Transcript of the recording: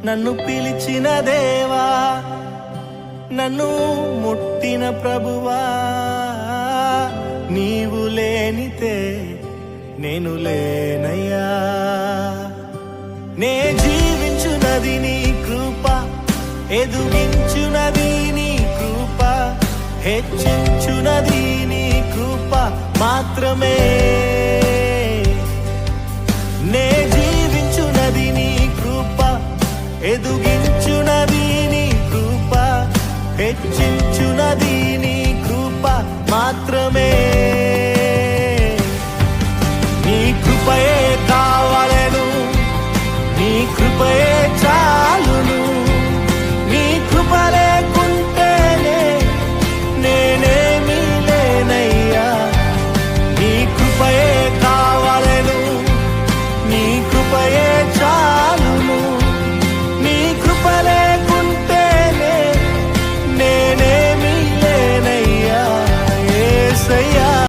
నన్ను పిలిచిన దేవా, నన్ను ముట్టిన ప్రభువా, నీవు లేనితే నేను లేనయ్యా. నే జీవించునది నీ కృప, ఎదుగించునది నీ కృప, హెచ్చించునది నీ కృప మాత్రమే. నే జీవించునది నీ కృప, ఎదుగించునది నీ కృప, హెచ్చించునది నీ కృప మాత్రమే. నీ కృపయే కావాలెను, నీ కృపయే